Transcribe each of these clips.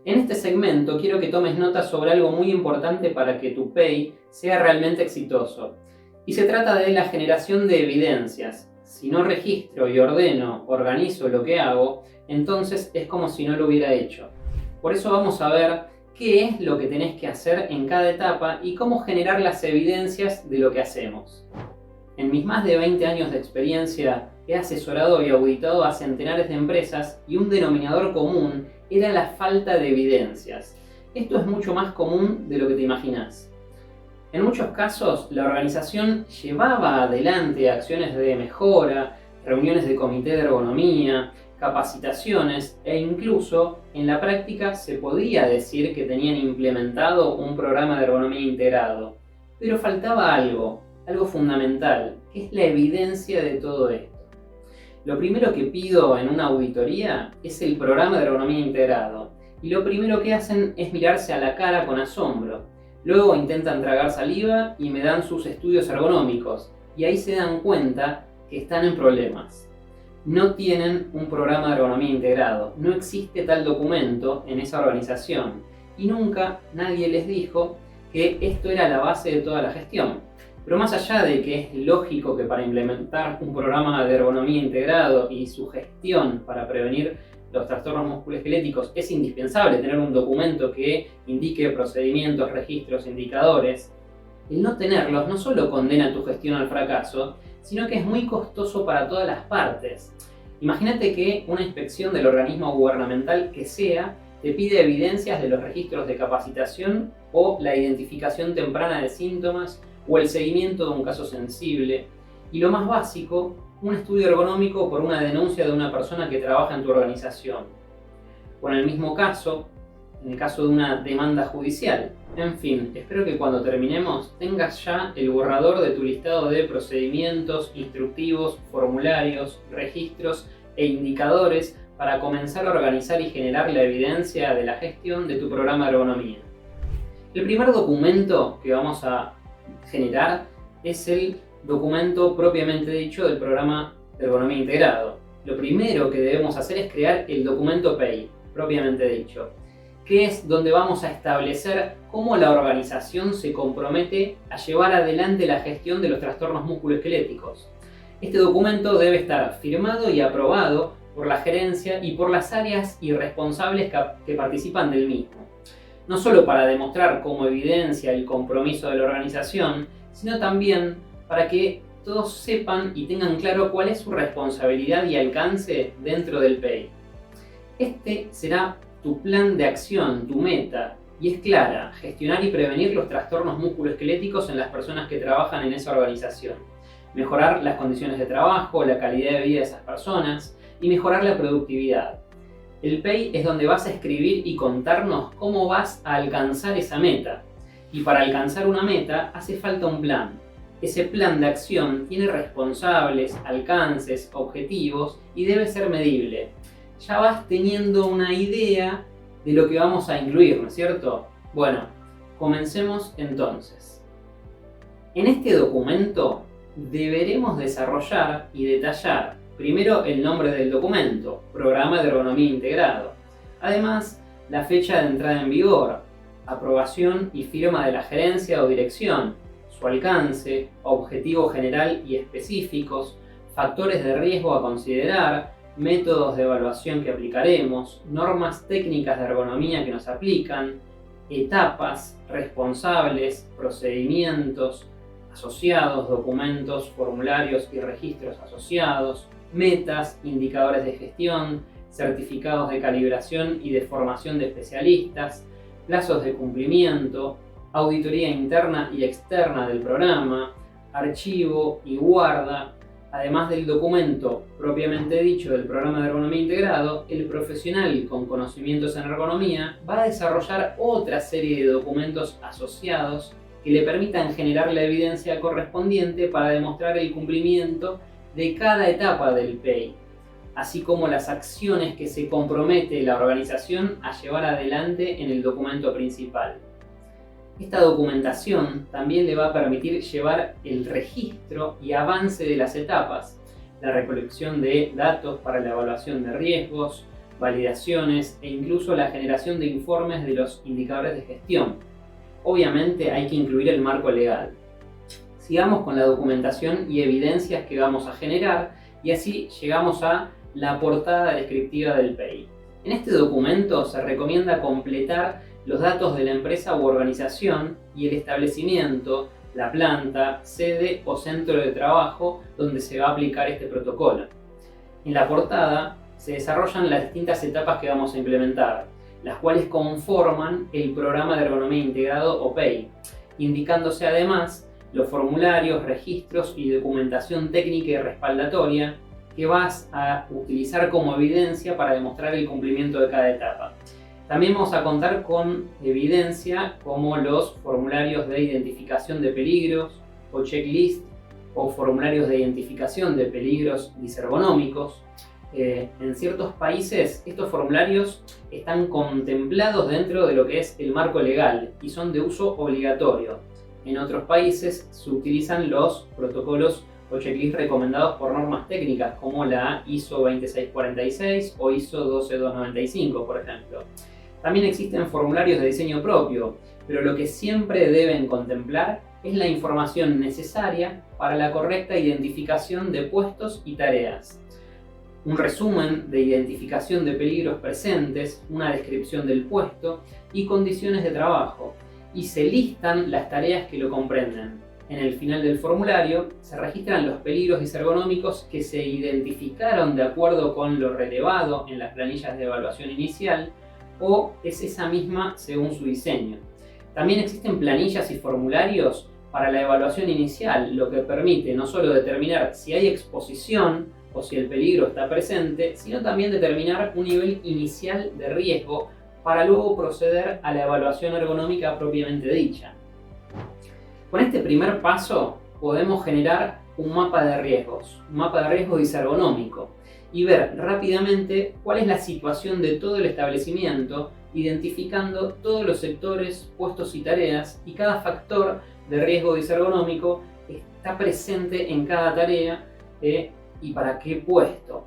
En este segmento quiero que tomes nota sobre algo muy importante para que tu PEI sea realmente exitoso. Y se trata de la generación de evidencias. Si no registro y ordeno, organizo lo que hago, entonces es como si no lo hubiera hecho. Por eso vamos a ver qué es lo que tenés que hacer en cada etapa y cómo generar las evidencias de lo que hacemos. En mis más de 20 años de experiencia he asesorado y auditado a centenares de empresas y un denominador común era la falta de evidencias. Esto es mucho más común de lo que te imaginas. En muchos casos, la organización llevaba adelante acciones de mejora, reuniones de comité de ergonomía, capacitaciones e incluso en la práctica se podía decir que tenían implementado un programa de ergonomía integrado. Pero faltaba algo fundamental, que es la evidencia de todo esto. Lo primero que pido en una auditoría es el programa de ergonomía integrado, y lo primero que hacen es mirarse a la cara con asombro. Luego intentan tragar saliva y me dan sus estudios ergonómicos, y ahí se dan cuenta que están en problemas. No tienen un programa de ergonomía integrado, no existe tal documento en esa organización, y nunca nadie les dijo que esto era la base de toda la gestión. Pero más allá de que es lógico que para implementar un programa de ergonomía integrado y su gestión para prevenir los trastornos musculoesqueléticos es indispensable tener un documento que indique procedimientos, registros, indicadores, el no tenerlos no solo condena tu gestión al fracaso, sino que es muy costoso para todas las partes. Imagínate que una inspección del organismo gubernamental que sea te pide evidencias de los registros de capacitación o la identificación temprana de síntomas o el seguimiento de un caso sensible, y lo más básico, un estudio ergonómico por una denuncia de una persona que trabaja en tu organización. O en el mismo caso, en el caso de una demanda judicial. En fin, espero que cuando terminemos tengas ya el borrador de tu listado de procedimientos, instructivos, formularios, registros e indicadores para comenzar a organizar y generar la evidencia de la gestión de tu programa de ergonomía. El primer documento que vamos a generar es el documento propiamente dicho del programa de ergonomía integrado. Lo primero que debemos hacer es crear el documento PEI, propiamente dicho, que es donde vamos a establecer cómo la organización se compromete a llevar adelante la gestión de los trastornos musculoesqueléticos. Este documento debe estar firmado y aprobado por la gerencia y por las áreas y responsables que participan del mismo. No solo para demostrar como evidencia el compromiso de la organización, sino también para que todos sepan y tengan claro cuál es su responsabilidad y alcance dentro del PEI. Este será tu plan de acción, tu meta, y es clara: gestionar y prevenir los trastornos musculoesqueléticos en las personas que trabajan en esa organización, mejorar las condiciones de trabajo, la calidad de vida de esas personas y mejorar la productividad. El PEI es donde vas a escribir y contarnos cómo vas a alcanzar esa meta. Y para alcanzar una meta hace falta un plan. Ese plan de acción tiene responsables, alcances, objetivos y debe ser medible. Ya vas teniendo una idea de lo que vamos a incluir, ¿no es cierto? Bueno, comencemos entonces. En este documento deberemos desarrollar y detallar primero el nombre del documento, Programa de Ergonomía Integrado. Además, la fecha de entrada en vigor, aprobación y firma de la gerencia o dirección, su alcance, objetivo general y específicos, factores de riesgo a considerar, métodos de evaluación que aplicaremos, normas técnicas de ergonomía que nos aplican, etapas, responsables, procedimientos asociados, documentos, formularios y registros asociados, metas, indicadores de gestión, certificados de calibración y de formación de especialistas, plazos de cumplimiento, auditoría interna y externa del programa, archivo y guarda. Además del documento propiamente dicho del programa de ergonomía integrado, el profesional con conocimientos en ergonomía va a desarrollar otra serie de documentos asociados que le permitan generar la evidencia correspondiente para demostrar el cumplimiento de cada etapa del PEI, así como las acciones que se compromete la organización a llevar adelante en el documento principal. Esta documentación también le va a permitir llevar el registro y avance de las etapas, la recolección de datos para la evaluación de riesgos, validaciones e incluso la generación de informes de los indicadores de gestión. Obviamente hay que incluir el marco legal. Sigamos con la documentación y evidencias que vamos a generar y así llegamos a la portada descriptiva del PEI. En este documento se recomienda completar los datos de la empresa u organización y el establecimiento, la planta, sede o centro de trabajo donde se va a aplicar este protocolo. En la portada se desarrollan las distintas etapas que vamos a implementar, las cuales conforman el programa de ergonomía integrado o PEI, indicándose además los formularios, registros y documentación técnica y respaldatoria que vas a utilizar como evidencia para demostrar el cumplimiento de cada etapa. También vamos a contar con evidencia como los formularios de identificación de peligros o checklist o formularios de identificación de peligros disergonómicos. En ciertos países estos formularios están contemplados dentro de lo que es el marco legal y son de uso obligatorio. En otros países se utilizan los protocolos o checklists recomendados por normas técnicas como la ISO 26246 o ISO 12295, por ejemplo. También existen formularios de diseño propio, pero lo que siempre deben contemplar es la información necesaria para la correcta identificación de puestos y tareas. Un resumen de identificación de peligros presentes, una descripción del puesto y condiciones de trabajo, y se listan las tareas que lo comprenden. En el final del formulario se registran los peligros disergonómicos que se identificaron de acuerdo con lo relevado en las planillas de evaluación inicial o es esa misma según su diseño. También existen planillas y formularios para la evaluación inicial, lo que permite no solo determinar si hay exposición o si el peligro está presente, sino también determinar un nivel inicial de riesgo para luego proceder a la evaluación ergonómica propiamente dicha. Con este primer paso podemos generar un mapa de riesgo disergonómico y ver rápidamente cuál es la situación de todo el establecimiento, identificando todos los sectores, puestos y tareas y cada factor de riesgo disergonómico está presente en cada tarea y para qué puesto.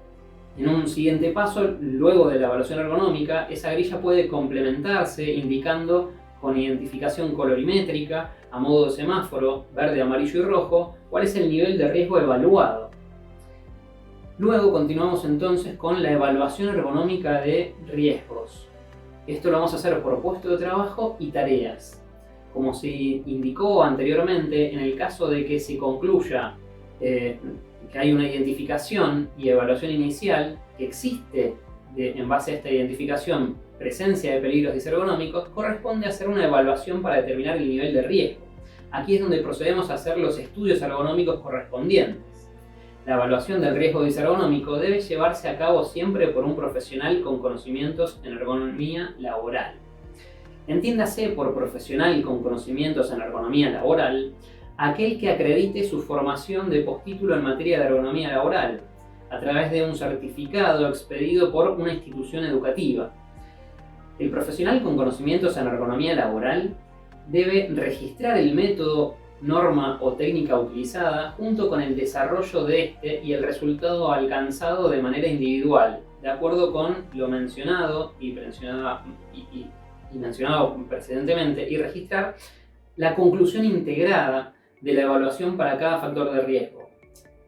En un siguiente paso, luego de la evaluación ergonómica, esa grilla puede complementarse indicando con identificación colorimétrica, a modo de semáforo, verde, amarillo y rojo, cuál es el nivel de riesgo evaluado. Luego continuamos entonces con la evaluación ergonómica de riesgos. Esto lo vamos a hacer por puesto de trabajo y tareas. Como se indicó anteriormente, en el caso de que se concluya que hay una identificación y evaluación inicial, que existe en base a esta identificación presencia de peligros disergonómicos, corresponde hacer una evaluación para determinar el nivel de riesgo. Aquí es donde procedemos a hacer los estudios ergonómicos correspondientes. La evaluación del riesgo disergonómico debe llevarse a cabo siempre por un profesional con conocimientos en ergonomía laboral. Entiéndase por profesional con conocimientos en ergonomía laboral aquel que acredite su formación de postítulo en materia de ergonomía laboral a través de un certificado expedido por una institución educativa. El profesional con conocimientos en ergonomía laboral debe registrar el método, norma o técnica utilizada junto con el desarrollo de este y el resultado alcanzado de manera individual, de acuerdo con lo mencionado y mencionado precedentemente, y registrar la conclusión integrada de la evaluación para cada factor de riesgo.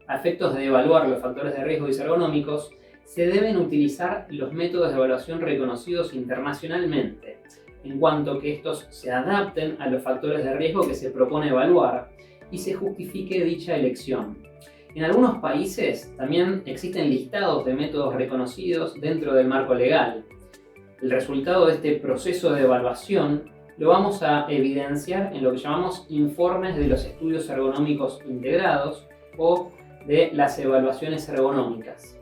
A efectos de evaluar los factores de riesgo disergonómicos, se deben utilizar los métodos de evaluación reconocidos internacionalmente, en cuanto que estos se adapten a los factores de riesgo que se propone evaluar y se justifique dicha elección. En algunos países también existen listados de métodos reconocidos dentro del marco legal. El resultado de este proceso de evaluación lo vamos a evidenciar en lo que llamamos informes de los estudios ergonómicos integrados o de las evaluaciones ergonómicas.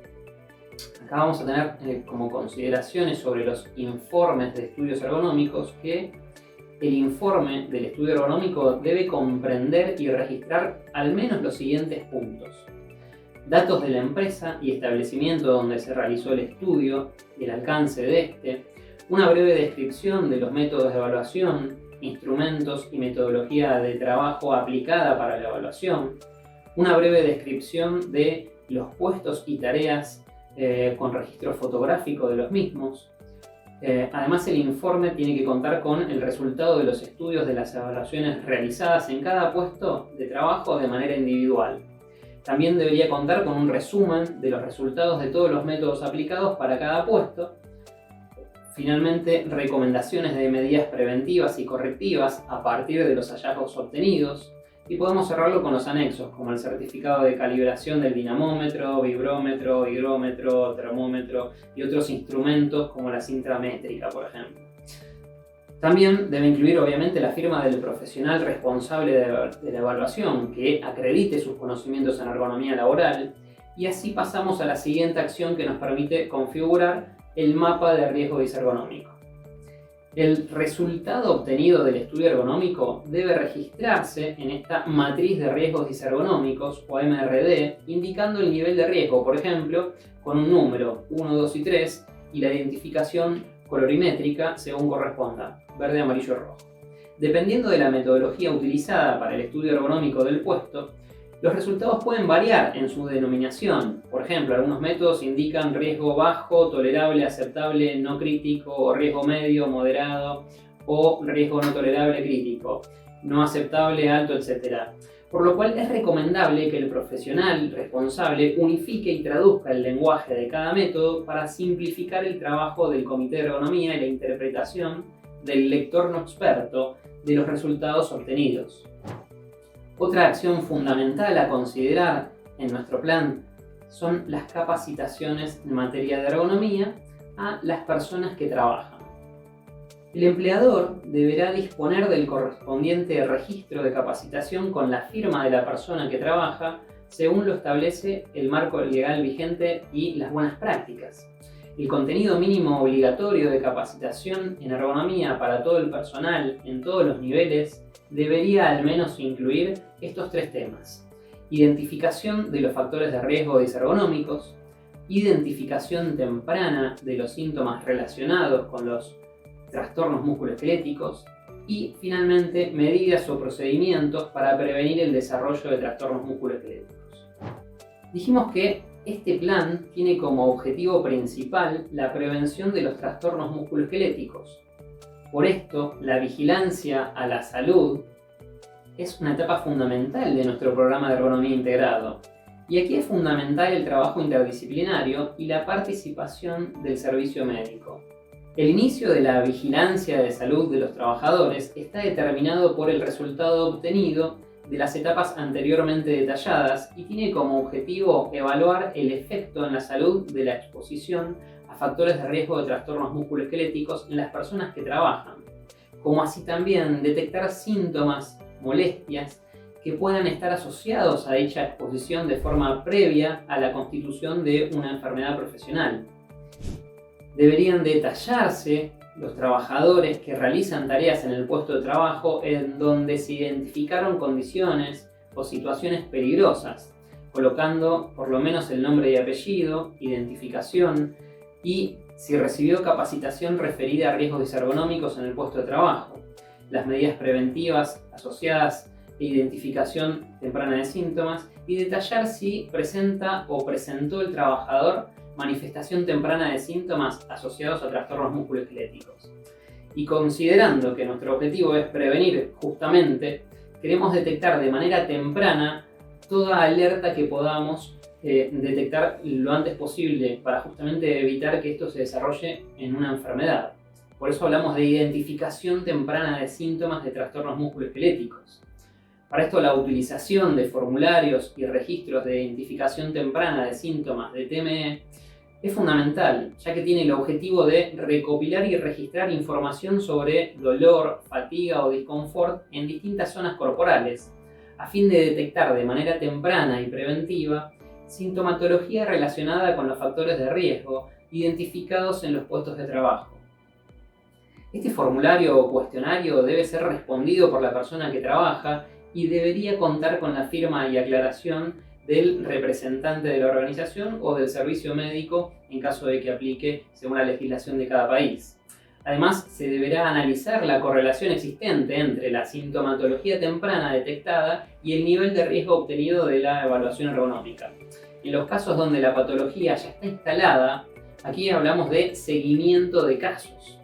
Acá vamos a tener como consideraciones sobre los informes de estudios ergonómicos que el informe del estudio ergonómico debe comprender y registrar al menos los siguientes puntos: datos de la empresa y establecimiento donde se realizó el estudio y el alcance de este, una breve descripción de los métodos de evaluación, instrumentos y metodología de trabajo aplicada para la evaluación, una breve descripción de los puestos y tareas con registro fotográfico de los mismos. Además, el informe tiene que contar con el resultado de los estudios de las evaluaciones realizadas en cada puesto de trabajo de manera individual. También debería contar con un resumen de los resultados de todos los métodos aplicados para cada puesto. Finalmente, recomendaciones de medidas preventivas y correctivas a partir de los hallazgos obtenidos. Y podemos cerrarlo con los anexos, como el certificado de calibración del dinamómetro, vibrómetro, higrómetro, termómetro y otros instrumentos como la cinta métrica, por ejemplo. También debe incluir obviamente la firma del profesional responsable de la evaluación que acredite sus conocimientos en ergonomía laboral, y así pasamos a la siguiente acción que nos permite configurar el mapa de riesgo disergonómico. El resultado obtenido del estudio ergonómico debe registrarse en esta matriz de riesgos disergonómicos o MRD, indicando el nivel de riesgo, por ejemplo, con un número 1, 2 y 3 y la identificación colorimétrica según corresponda, verde, amarillo, rojo. Dependiendo de la metodología utilizada para el estudio ergonómico del puesto, los resultados pueden variar en su denominación. Por ejemplo, algunos métodos indican riesgo bajo, tolerable, aceptable, no crítico, o riesgo medio, moderado, o riesgo no tolerable, crítico, no aceptable, alto, etc. Por lo cual es recomendable que el profesional responsable unifique y traduzca el lenguaje de cada método para simplificar el trabajo del comité de ergonomía y la interpretación del lector no experto de los resultados obtenidos. Otra acción fundamental a considerar en nuestro plan son las capacitaciones en materia de ergonomía a las personas que trabajan. El empleador deberá disponer del correspondiente registro de capacitación con la firma de la persona que trabaja, según lo establece el marco legal vigente y las buenas prácticas. El contenido mínimo obligatorio de capacitación en ergonomía para todo el personal en todos los niveles debería al menos incluir estos tres temas: identificación de los factores de riesgo disergonómicos, identificación temprana de los síntomas relacionados con los trastornos musculoesqueléticos y, finalmente, medidas o procedimientos para prevenir el desarrollo de trastornos musculoesqueléticos. Dijimos que este plan tiene como objetivo principal la prevención de los trastornos musculoesqueléticos. Por esto, la vigilancia a la salud es una etapa fundamental de nuestro programa de ergonomía integrado. Y aquí es fundamental el trabajo interdisciplinario y la participación del servicio médico. El inicio de la vigilancia de salud de los trabajadores está determinado por el resultado obtenido de las etapas anteriormente detalladas y tiene como objetivo evaluar el efecto en la salud de la exposición a factores de riesgo de trastornos musculoesqueléticos en las personas que trabajan, como así también detectar síntomas, molestias que puedan estar asociados a dicha exposición de forma previa a la constitución de una enfermedad profesional. Deberían detallarse los trabajadores que realizan tareas en el puesto de trabajo en donde se identificaron condiciones o situaciones peligrosas, colocando por lo menos el nombre y apellido, identificación y si recibió capacitación referida a riesgos disergonómicos en el puesto de trabajo, las medidas preventivas asociadas e identificación temprana de síntomas y detallar si presenta o presentó el trabajador manifestación temprana de síntomas asociados a trastornos musculoesqueléticos. Y considerando que nuestro objetivo es prevenir justamente, queremos detectar de manera temprana toda alerta que podamos detectar lo antes posible para justamente evitar que esto se desarrolle en una enfermedad. Por eso hablamos de identificación temprana de síntomas de trastornos musculoesqueléticos. Para esto, la utilización de formularios y registros de identificación temprana de síntomas de TME es fundamental, ya que tiene el objetivo de recopilar y registrar información sobre dolor, fatiga o disconfort en distintas zonas corporales, a fin de detectar de manera temprana y preventiva sintomatología relacionada con los factores de riesgo identificados en los puestos de trabajo. Este formulario o cuestionario debe ser respondido por la persona que trabaja y debería contar con la firma y aclaración del representante de la organización o del servicio médico en caso de que aplique según la legislación de cada país. Además, se deberá analizar la correlación existente entre la sintomatología temprana detectada y el nivel de riesgo obtenido de la evaluación ergonómica. En los casos donde la patología ya está instalada, aquí hablamos de seguimiento de casos.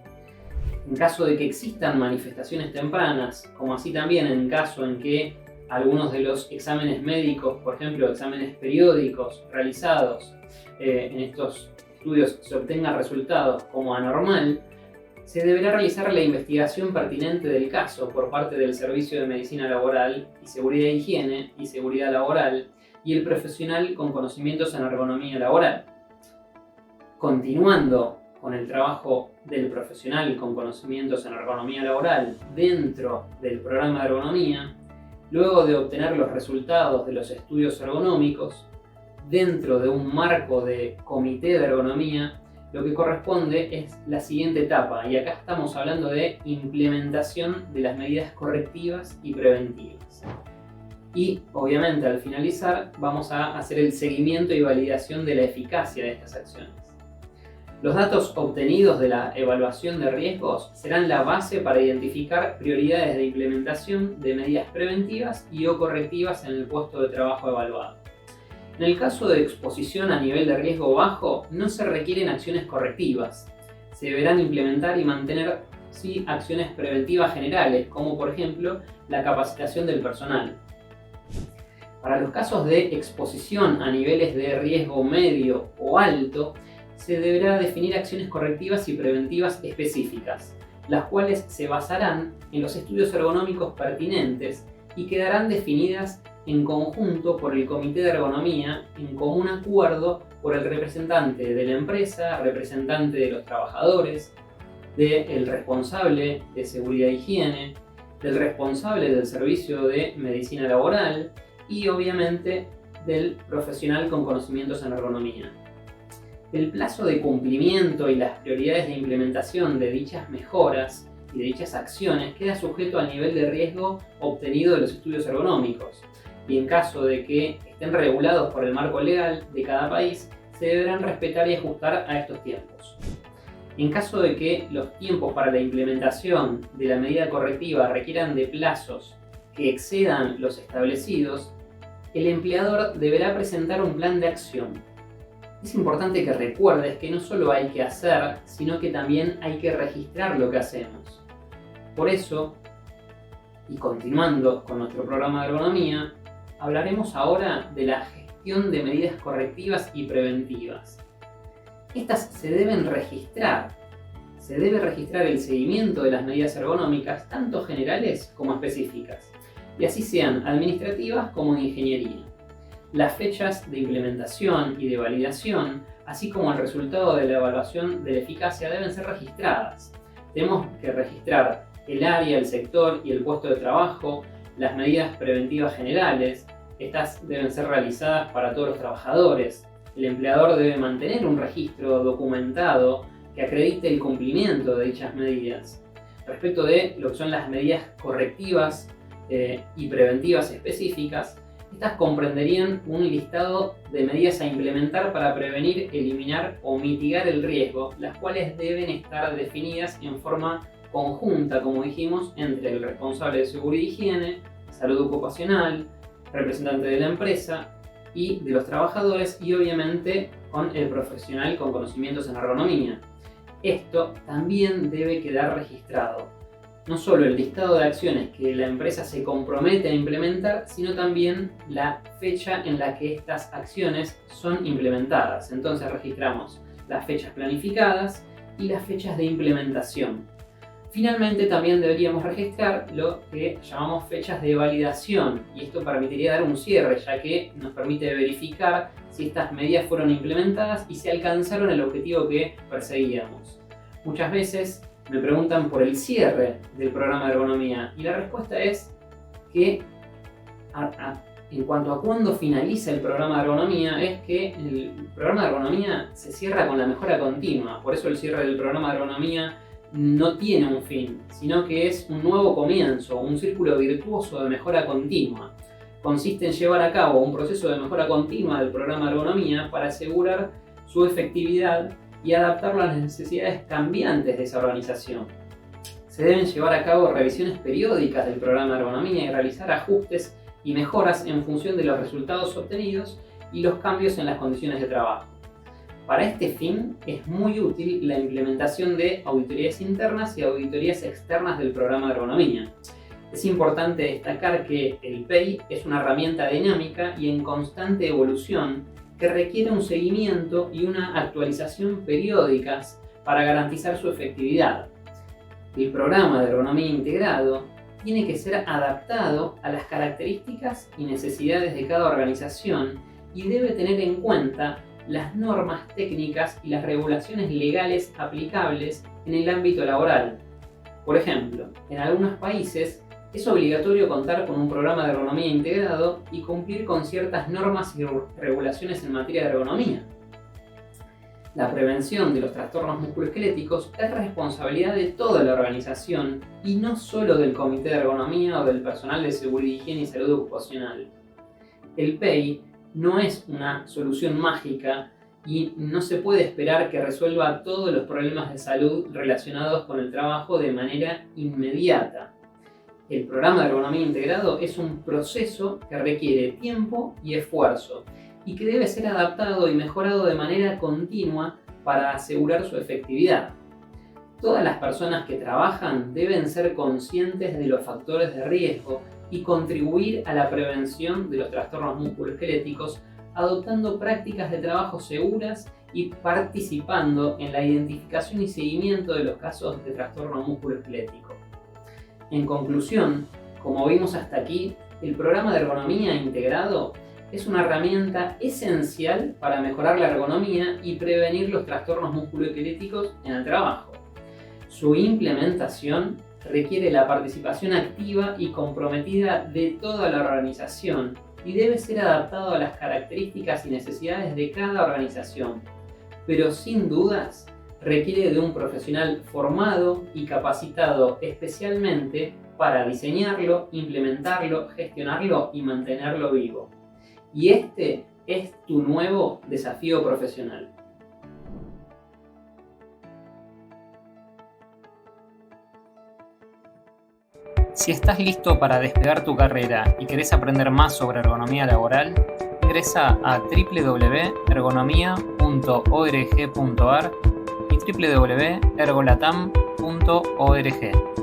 En caso de que existan manifestaciones tempranas, como así también en caso en que algunos de los exámenes médicos, por ejemplo, exámenes periódicos realizados en estos estudios se obtengan resultados como anormal, se deberá realizar la investigación pertinente del caso por parte del Servicio de Medicina Laboral y Seguridad de Higiene y Seguridad Laboral y el profesional con conocimientos en ergonomía laboral. Continuando con el trabajo del profesional con conocimientos en ergonomía laboral dentro del programa de ergonomía, luego de obtener los resultados de los estudios ergonómicos, dentro de un marco de comité de ergonomía, lo que corresponde es la siguiente etapa, y acá estamos hablando de implementación de las medidas correctivas y preventivas. Y obviamente al finalizar vamos a hacer el seguimiento y validación de la eficacia de estas acciones. Los datos obtenidos de la evaluación de riesgos serán la base para identificar prioridades de implementación de medidas preventivas y o correctivas en el puesto de trabajo evaluado. En el caso de exposición a nivel de riesgo bajo, no se requieren acciones correctivas. Se deberán implementar y mantener acciones preventivas generales, como por ejemplo la capacitación del personal. Para los casos de exposición a niveles de riesgo medio o alto, se deberá definir acciones correctivas y preventivas específicas, las cuales se basarán en los estudios ergonómicos pertinentes y quedarán definidas en conjunto por el Comité de Ergonomía en común acuerdo por el representante de la empresa, representante de los trabajadores, del responsable de seguridad e higiene, del responsable del servicio de medicina laboral y obviamente del profesional con conocimientos en ergonomía. El plazo de cumplimiento y las prioridades de implementación de dichas mejoras y de dichas acciones queda sujeto al nivel de riesgo obtenido de los estudios ergonómicos, y en caso de que estén regulados por el marco legal de cada país, se deberán respetar y ajustar a estos tiempos. En caso de que los tiempos para la implementación de la medida correctiva requieran de plazos que excedan los establecidos, el empleador deberá presentar un plan de acción. Es importante que recuerdes que no solo hay que hacer, sino que también hay que registrar lo que hacemos. Por eso, y continuando con nuestro programa de ergonomía, hablaremos ahora de la gestión de medidas correctivas y preventivas. Estas se deben registrar. Se debe registrar el seguimiento de las medidas ergonómicas, tanto generales como específicas, y así sean administrativas como de ingeniería. Las fechas de implementación y de validación, así como el resultado de la evaluación de la eficacia, deben ser registradas. Tenemos que registrar el área, el sector y el puesto de trabajo, las medidas preventivas generales. Estas deben ser realizadas para todos los trabajadores. El empleador debe mantener un registro documentado que acredite el cumplimiento de dichas medidas. Respecto de lo que son las medidas correctivas y preventivas específicas, estas comprenderían un listado de medidas a implementar para prevenir, eliminar o mitigar el riesgo, las cuales deben estar definidas en forma conjunta, como dijimos, entre el responsable de seguridad y higiene, salud ocupacional, representante de la empresa y de los trabajadores, y obviamente con el profesional con conocimientos en ergonomía. Esto también debe quedar registrado. No solo el listado de acciones que la empresa se compromete a implementar, sino también la fecha en la que estas acciones son implementadas. Entonces registramos las fechas planificadas y las fechas de implementación. Finalmente también deberíamos registrar lo que llamamos fechas de validación, y esto permitiría dar un cierre, ya que nos permite verificar si estas medidas fueron implementadas y si alcanzaron el objetivo que perseguíamos. Muchas veces me preguntan por el cierre del programa de ergonomía, y la respuesta es que en cuanto a cuándo finaliza el programa de ergonomía, es que el programa de ergonomía se cierra con la mejora continua. Por eso el cierre del programa de ergonomía no tiene un fin, sino que es un nuevo comienzo, un círculo virtuoso de mejora continua. Consiste en llevar a cabo un proceso de mejora continua del programa de ergonomía para asegurar su efectividad y adaptarlo a las necesidades cambiantes de esa organización. Se deben llevar a cabo revisiones periódicas del programa de ergonomía y realizar ajustes y mejoras en función de los resultados obtenidos, y los cambios en las condiciones de trabajo. Para este fin es muy útil la implementación de auditorías internas y auditorías externas del programa de ergonomía. Es importante destacar que el PEI es una herramienta dinámica y en constante evolución que requiere un seguimiento y una actualización periódicas para garantizar su efectividad. El programa de ergonomía integrado tiene que ser adaptado a las características y necesidades de cada organización y debe tener en cuenta las normas técnicas y las regulaciones legales aplicables en el ámbito laboral. Por ejemplo, en algunos países es obligatorio contar con un programa de ergonomía integrado y cumplir con ciertas normas y regulaciones en materia de ergonomía. La prevención de los trastornos musculoesqueléticos es responsabilidad de toda la organización y no solo del Comité de Ergonomía o del personal de Seguridad, Higiene y Salud Ocupacional. El PEI no es una solución mágica y no se puede esperar que resuelva todos los problemas de salud relacionados con el trabajo de manera inmediata. El programa de ergonomía integrado es un proceso que requiere tiempo y esfuerzo y que debe ser adaptado y mejorado de manera continua para asegurar su efectividad. Todas las personas que trabajan deben ser conscientes de los factores de riesgo y contribuir a la prevención de los trastornos musculoesqueléticos adoptando prácticas de trabajo seguras y participando en la identificación y seguimiento de los casos de trastorno musculoesquelético. En conclusión, como vimos hasta aquí, el programa de ergonomía integrado es una herramienta esencial para mejorar la ergonomía y prevenir los trastornos musculoesqueléticos en el trabajo. Su implementación requiere la participación activa y comprometida de toda la organización y debe ser adaptado a las características y necesidades de cada organización, pero sin dudas requiere de un profesional formado y capacitado especialmente para diseñarlo, implementarlo, gestionarlo y mantenerlo vivo. Y este es tu nuevo desafío profesional. Si estás listo para despegar tu carrera y querés aprender más sobre ergonomía laboral, ingresa a www.ergonomia.org.ar y www.ergolatam.org.